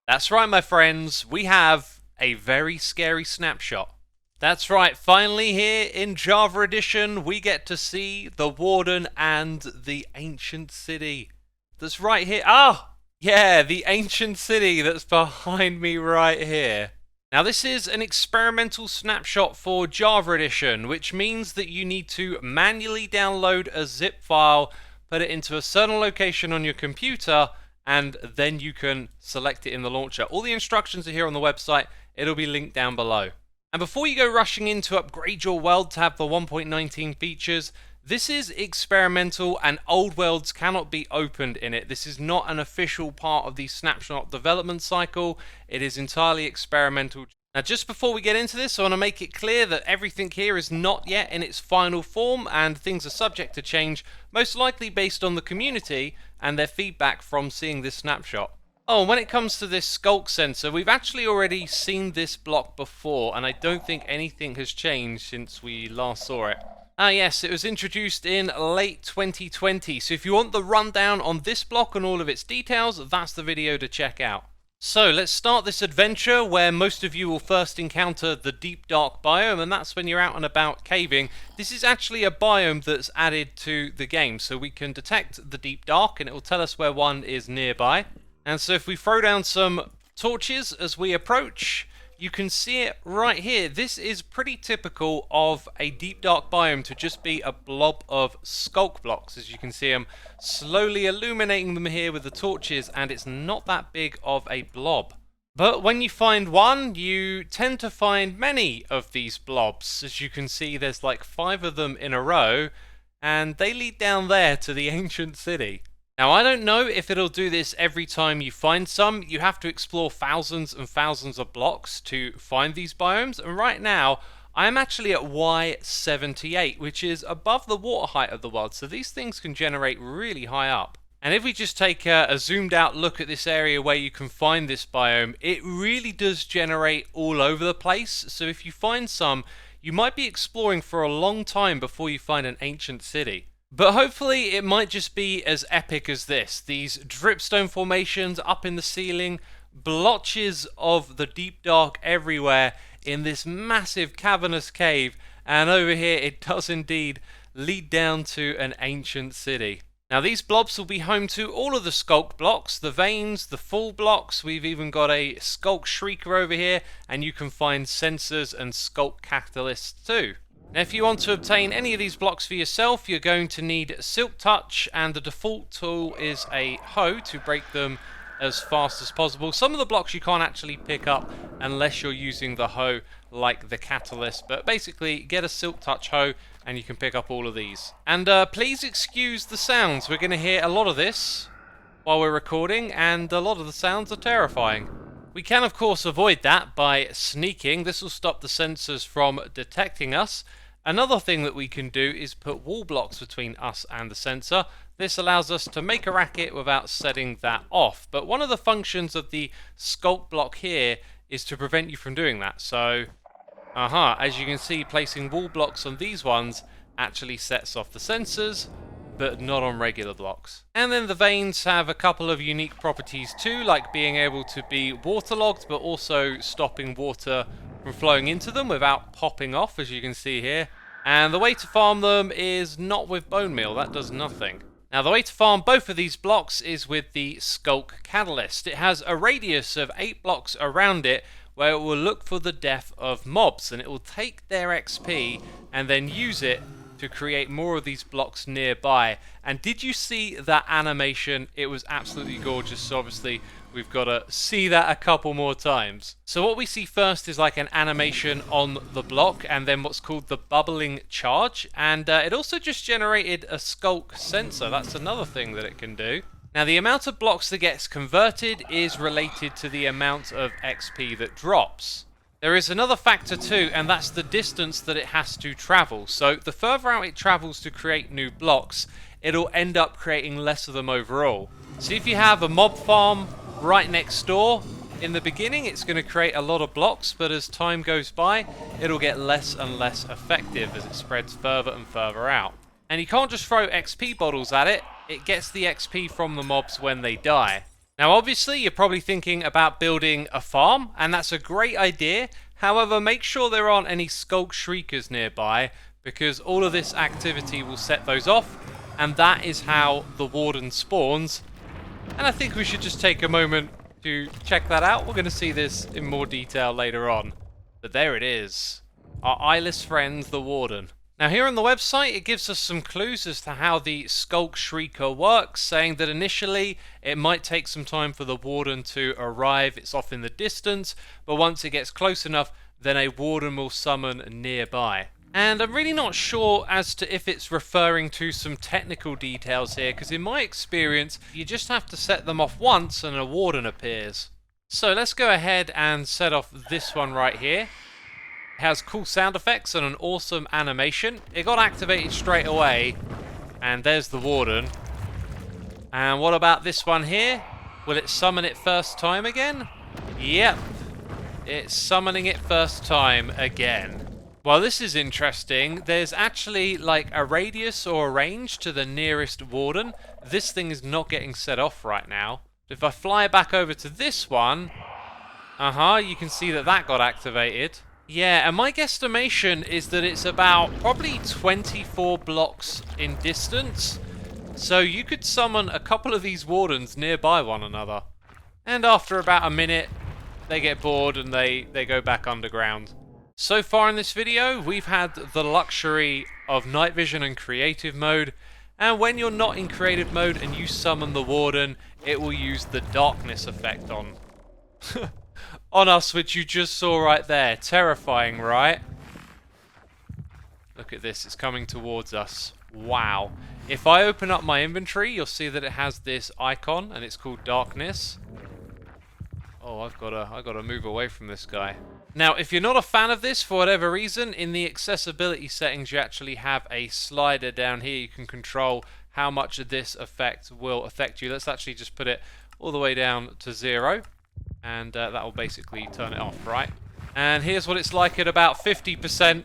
That's right, my friends, we have a very scary snapshot. That's right, finally here in Java Edition, we get to see the Warden and the ancient city. That's right here. Ah! Yeah, the ancient city that's behind me right here. Now, this is an experimental snapshot for Java Edition, which means that you need to manually download a zip file, put it into a certain location on your computer, and then you can select it in the launcher. All the instructions are here on the website. It'll be linked down below. And before you go rushing in to upgrade your world to have the 1.19 features, this is experimental and old worlds cannot be opened in it. This is not an official part of the snapshot development cycle. It is entirely experimental. Now, just before we get into this, I want to make it clear that everything here is not yet in its final form and things are subject to change, most likely based on the community and their feedback from seeing this snapshot. Oh, and when it comes to this Sculk sensor, we've actually already seen this block before, and I don't think anything has changed since we last saw it. Ah yes, it was introduced in late 2020, so if you want the rundown on this block and all of its details, that's the video to check out. So let's start this adventure where most of you will first encounter the Deep Dark biome, and that's when you're out and about caving. This is actually a biome that's added to the game, so we can detect the Deep Dark and it will tell us where one is nearby. And so if we throw down some torches as we approach, you can see it right here. This is pretty typical of a Deep Dark biome to just be a blob of Sculk blocks. As you can see, I'm slowly illuminating them here with the torches, and it's not that big of a blob. But when you find one, you tend to find many of these blobs. As you can see, there's like 5 of them in a row, and they lead down there to the ancient city. Now, I don't know if it'll do this every time you find some. You have to explore thousands and thousands of blocks to find these biomes, and right now I'm actually at Y78, which is above the water height of the world, so these things can generate really high up. And if we just take a zoomed out look at this area where you can find this biome, it really does generate all over the place, so if you find some, you might be exploring for a long time before you find an ancient city. But hopefully it might just be as epic as this. These dripstone formations up in the ceiling, blotches of the Deep Dark everywhere in this massive cavernous cave, and over here it does indeed lead down to an ancient city. Now, these blobs will be home to all of the Sculk blocks, the veins, the full blocks. We've even got a Sculk Shrieker over here, and you can find sensors and Sculk Catalysts too. Now, if you want to obtain any of these blocks for yourself, you're going to need Silk Touch, and the default tool is a hoe to break them as fast as possible. Some of the blocks you can't actually pick up unless you're using the hoe like the Catalyst, but basically get a Silk Touch hoe and you can pick up all of these. And please excuse the sounds. We're going to hear a lot of this while we're recording, and a lot of the sounds are terrifying. We can, of course, avoid that by sneaking. This will stop the sensors from detecting us. Another thing that we can do is put wall blocks between us and the sensor. This allows us to make a racket without setting that off. But one of the functions of the Sculk block here is to prevent you from doing that. So, as you can see, placing wall blocks on these ones actually sets off the sensors, but not on regular blocks. And then the veins have a couple of unique properties too, like being able to be waterlogged, but also stopping water from flowing into them without popping off, as you can see here. And the way to farm them is not with bone meal, that does nothing. Now, the way to farm both of these blocks is with the Sculk Catalyst. It has a radius of 8 blocks around it, where it will look for the death of mobs, and it will take their XP and then use it to create more of these blocks nearby. And did you see that animation? It was absolutely gorgeous, so obviously we've got to see that a couple more times. So what we see first is like an animation on the block, and then what's called the bubbling charge, and it also just generated a Sculk sensor. That's another thing that it can do. Now, the amount of blocks that gets converted is related to the amount of XP that drops. There is another factor too, and that's the distance that it has to travel. So the further out it travels to create new blocks, it'll end up creating less of them overall. So if you have a mob farm right next door, in the beginning it's going to create a lot of blocks, but as time goes by, it'll get less and less effective as it spreads further and further out. And you can't just throw XP bottles at it, it gets the XP from the mobs when they die. Now obviously you're probably thinking about building a farm, and that's a great idea. However, make sure there aren't any Sculk Shriekers nearby, because all of this activity will set those off, and that is how the Warden spawns. And I think we should just take a moment to check that out. We're going to see this in more detail later on. But there it is. Our eyeless friend, the Warden. Now here on the website, it gives us some clues as to how the Sculk Shrieker works, saying that initially it might take some time for the Warden to arrive. It's off in the distance, but once it gets close enough, then a Warden will summon nearby. And I'm really not sure as to if it's referring to some technical details here, because in my experience, you just have to set them off once and a Warden appears. So let's go ahead and set off this one right here. It has cool sound effects and an awesome animation. It got activated straight away, and there's the Warden. And what about this one here? Will it summon it first time again? Yep, it's summoning it first time again. Well, this is interesting. There's actually like a radius or a range to the nearest Warden. This thing is not getting set off right now. If I fly back over to this one, you can see that that got activated. Yeah, and my guesstimation is that it's about probably 24 blocks in distance. So you could summon a couple of these Wardens nearby one another. And after about a minute, they get bored and they go back underground. So far in this video, we've had the luxury of night vision and creative mode. And when you're not in creative mode and you summon the Warden, it will use the darkness effect on us, which you just saw right there. Terrifying, right? Look at this, it's coming towards us. Wow. If I open up my inventory, you'll see that it has this icon, and it's called darkness. Oh, I've got to move away from this guy. Now, if you're not a fan of this for whatever reason, in the accessibility settings, you actually have a slider down here. You can control how much of this effect will affect you. Let's actually just put it all the way down to 0. And that will basically turn it off, right? And here's what it's like at about 50%.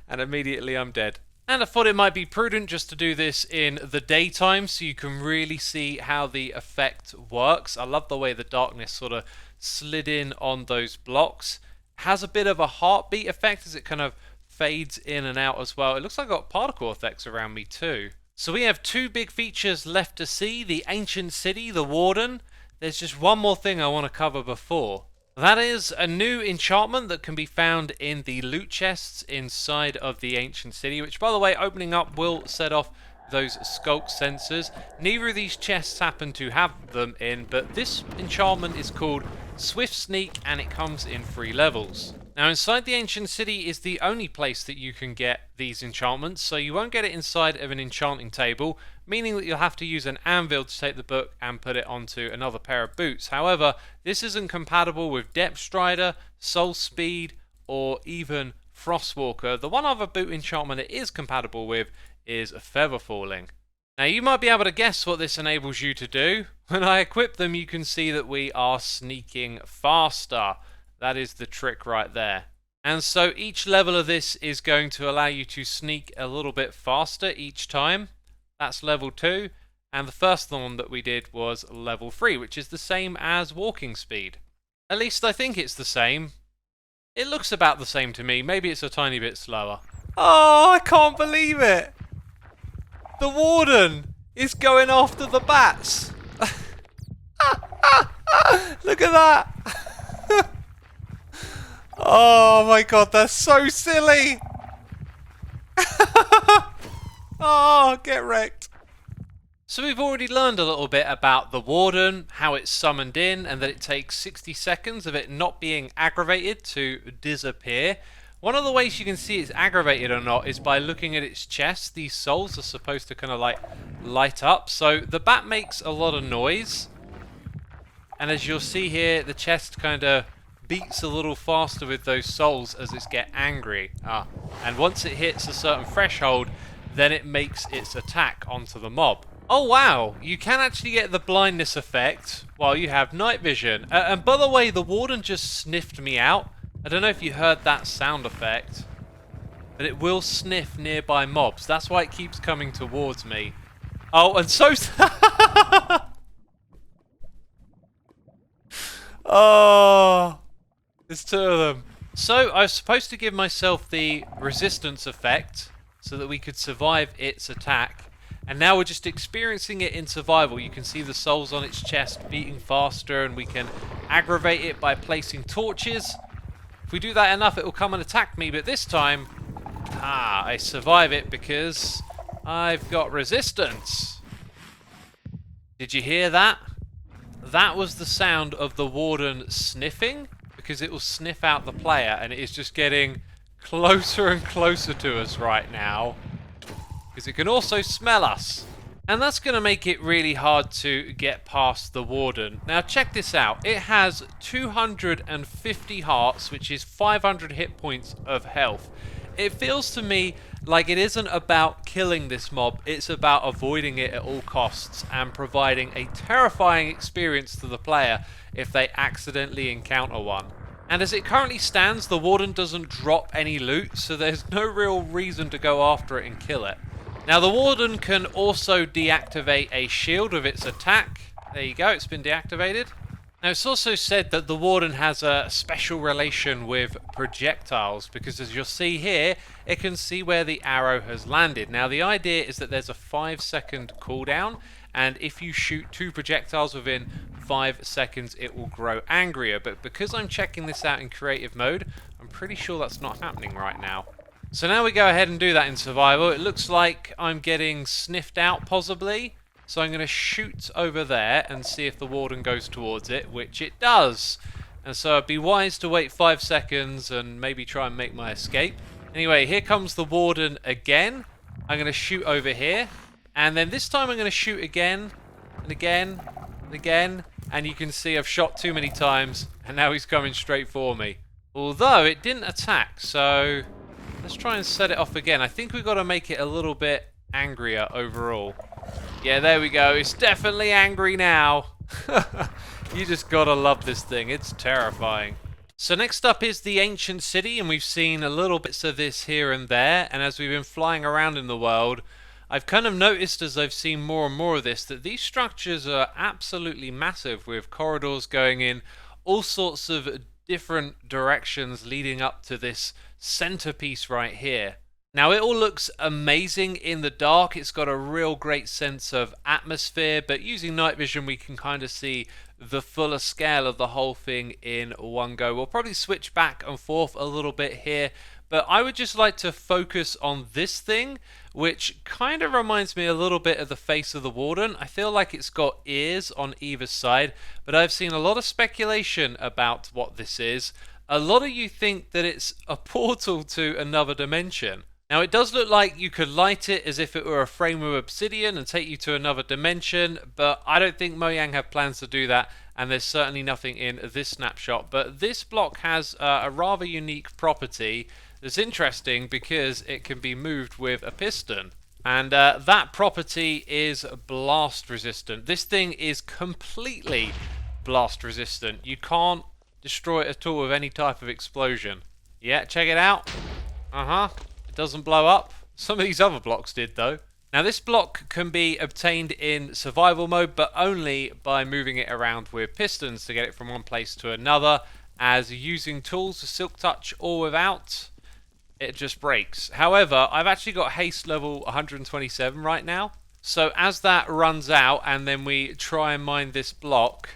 And immediately I'm dead. And I thought it might be prudent just to do this in the daytime so you can really see how the effect works. I love the way the darkness sort of slid in on those blocks. It has a bit of a heartbeat effect as it kind of fades in and out as well. It looks like I've got particle effects around me too. So we have two big features left to see: the ancient city, the Warden. There's just one more thing I want to cover before. That is a new enchantment that can be found in the loot chests inside of the ancient city, which, by the way, opening up will set off those Sculk sensors. Neither of these chests happen to have them in, but this enchantment is called Swift Sneak, and it comes in 3 levels. Now, inside the ancient city is the only place that you can get these enchantments, so you won't get it inside of an enchanting table, meaning that you'll have to use an anvil to take the book and put it onto another pair of boots. However, this isn't compatible with Depth Strider, Soul Speed, or even Frostwalker. The one other boot enchantment it is compatible with is Feather Falling. Now, you might be able to guess what this enables you to do. When I equip them, you can see that we are sneaking faster. That is the trick right there. And so each level of this is going to allow you to sneak a little bit faster each time. That's level 2. And the first one that we did was level 3, which is the same as walking speed. At least I think it's the same. It looks about the same to me. Maybe it's a tiny bit slower. Oh, I can't believe it! The Warden is going after the bats! Look at that! Oh my god, that's so silly! Oh, get wrecked. So we've already learned a little bit about the Warden, how it's summoned in, and that it takes 60 seconds of it not being aggravated to disappear. One of the ways you can see it's aggravated or not is by looking at its chest. These souls are supposed to kind of like light up. So the bat makes a lot of noise. And as you'll see here, the chest kind of beats a little faster with those souls as it gets angry. And once it hits a certain threshold, then it makes its attack onto the mob. Oh wow, you can actually get the blindness effect while you have night vision. And by the way, the Warden just sniffed me out. I don't know if you heard that sound effect, but it will sniff nearby mobs. That's why it keeps coming towards me. Oh, and so... Oh, there's two of them. So I was supposed to give myself the resistance effect so that we could survive its attack. And now we're just experiencing it in survival. You can see the souls on its chest beating faster, and we can aggravate it by placing torches. If we do that enough, it will come and attack me, but this time, I survive it because I've got resistance. Did you hear that? That was the sound of the Warden sniffing, because it will sniff out the player, and it is just getting closer and closer to us right now, because it can also smell us. And that's going to make it really hard to get past the Warden. Now check this out. It has 250 hearts, which is 500 hit points of health. It feels to me like it isn't about killing this mob, it's about avoiding it at all costs and providing a terrifying experience to the player if they accidentally encounter one. And as it currently stands, the Warden doesn't drop any loot, so there's no real reason to go after it and kill it. Now the Warden can also deactivate a shield of its attack. There you go, it's been deactivated. Now it's also said that the Warden has a special relation with projectiles, because as you'll see here, it can see where the arrow has landed. Now the idea is that there's a 5-second cooldown, and if you shoot 2 projectiles within 5 seconds, it will grow angrier. But because I'm checking this out in creative mode, I'm pretty sure that's not happening right now. So now we go ahead and do that in survival. It looks like I'm getting sniffed out possibly. So I'm going to shoot over there and see if the Warden goes towards it, which it does. And so it'd be wise to wait 5 seconds and maybe try and make my escape. Anyway, here comes the Warden again. I'm going to shoot over here. And then this time I'm going to shoot again and again and again. And you can see I've shot too many times and now he's coming straight for me. Although it didn't attack, so let's try and set it off again. I think we've got to make it a little bit angrier overall. Yeah, there we go. It's definitely angry now. You just gotta love this thing. It's terrifying. So next up is the ancient city, and we've seen a little bits of this here and there. And as we've been flying around in the world, I've kind of noticed as I've seen more and more of this that these structures are absolutely massive, with corridors going in all sorts of different directions leading up to this centerpiece right here. Now it all looks amazing in the dark. It's got a real great sense of atmosphere, but using night vision we can kind of see the fuller scale of the whole thing in one go. We'll probably switch back and forth a little bit here, but I would just like to focus on this thing, which kind of reminds me a little bit of the face of the Warden. I feel like it's got ears on either side, but I've seen a lot of speculation about what this is. A lot of you think that it's a portal to another dimension. Now it does look like you could light it as if it were a frame of obsidian and take you to another dimension, but I don't think Mojang have plans to do that, and there's certainly nothing in this snapshot. But this block has a rather unique property that's interesting because it can be moved with a piston. And that property is blast resistant. This thing is completely blast resistant. You can't destroy it at all with any type of explosion. Yeah, check it out. Doesn't blow up. Some of these other blocks did though. Now this block can be obtained in survival mode, but only by moving it around with pistons to get it from one place to another, as using tools, Silk Touch or without, it just breaks. However, I've actually got haste level 127 right now, so as that runs out and then we try and mine this block,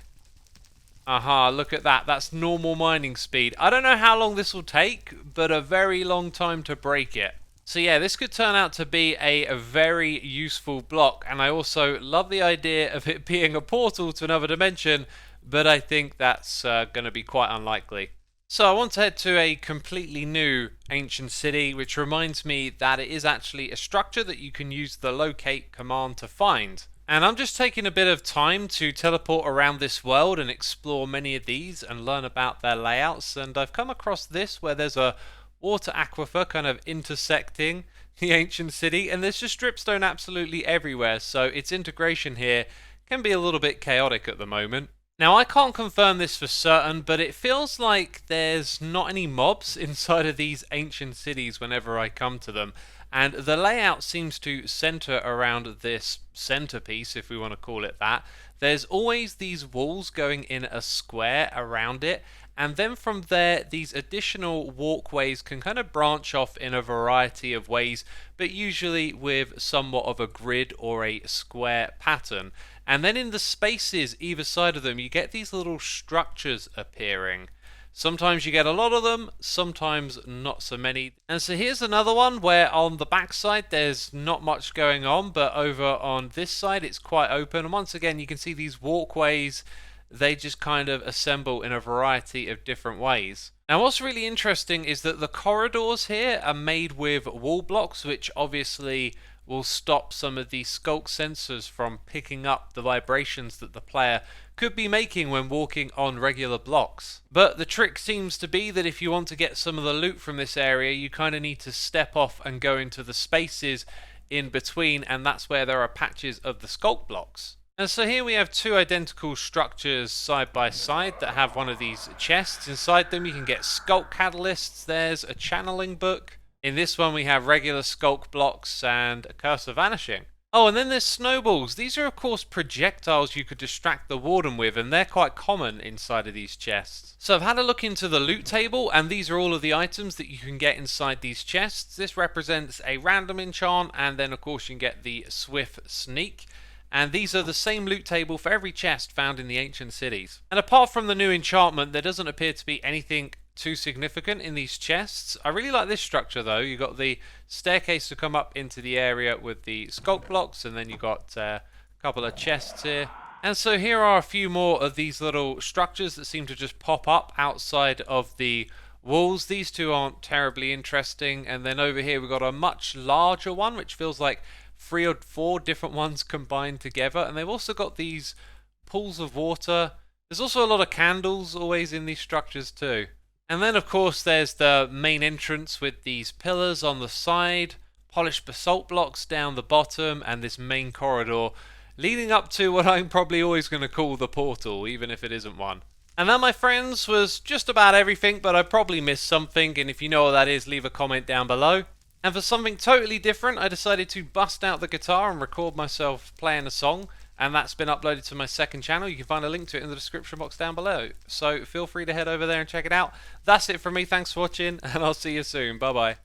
look at that. That's normal mining speed. I don't know how long this will take, but a very long time to break it. So yeah, this could turn out to be a very useful block, and I also love the idea of it being a portal to another dimension, but I think that's going to be quite unlikely. So I want to head to a completely new ancient city, which reminds me that it is actually a structure that you can use the locate command to find. And I'm just taking a bit of time to teleport around this world and explore many of these and learn about their layouts. And I've come across this where there's a water aquifer kind of intersecting the ancient city, and there's just dripstone absolutely everywhere. So its integration here can be a little bit chaotic at the moment. Now I can't confirm this for certain, but it feels like there's not any mobs inside of these ancient cities whenever I come to them. And the layout seems to center around this centerpiece, if we want to call it that. There's always these walls going in a square around it, and then from there these additional walkways can kind of branch off in a variety of ways, but usually with somewhat of a grid or a square pattern. And then in the spaces either side of them you get these little structures appearing. Sometimes you get a lot of them, sometimes not so many. And so here's another one where on the back side there's not much going on, but over on this side it's quite open. And once again you can see these walkways, they just kind of assemble in a variety of different ways. Now what's really interesting is that the corridors here are made with wall blocks, which obviously will stop some of the Sculk sensors from picking up the vibrations that the player could be making when walking on regular blocks. But the trick seems to be that if you want to get some of the loot from this area, you kind of need to step off and go into the spaces in between, and that's where there are patches of the Sculk blocks. And so here we have two identical structures side by side that have one of these chests. Inside them you can get Sculk Catalysts, there's a channeling book. In this one we have regular Sculk blocks and a Curse of Vanishing. Oh, and then there's snowballs. These are of course projectiles you could distract the Warden with, and they're quite common inside of these chests. So I've had a look into the loot table, and these are all of the items that you can get inside these chests. This represents a random enchant, and then of course you can get the Swift Sneak. And these are the same loot table for every chest found in the ancient cities. And apart from the new enchantment, there doesn't appear to be anything too significant in these chests. I really like this structure though. You got the staircase to come up into the area with the Sculk blocks, and then you got a couple of chests here. And so here are a few more of these little structures that seem to just pop up outside of the walls. These two aren't terribly interesting. And then over here we've got a much larger one, which feels like 3 or 4 different ones combined together. And they've also got these pools of water. There's also a lot of candles always in these structures too. And then of course there's the main entrance with these pillars on the side, polished basalt blocks down the bottom, and this main corridor leading up to what I'm probably always going to call the portal, even if it isn't one. And that, my friends, was just about everything, but I probably missed something, and if you know what that is, leave a comment down below. And for something totally different, I decided to bust out the guitar and record myself playing a song, and that's been uploaded to my second channel. You can find a link to it in the description box down below, so feel free to head over there and check it out. That's it from me, thanks for watching, and I'll see you soon. Bye bye.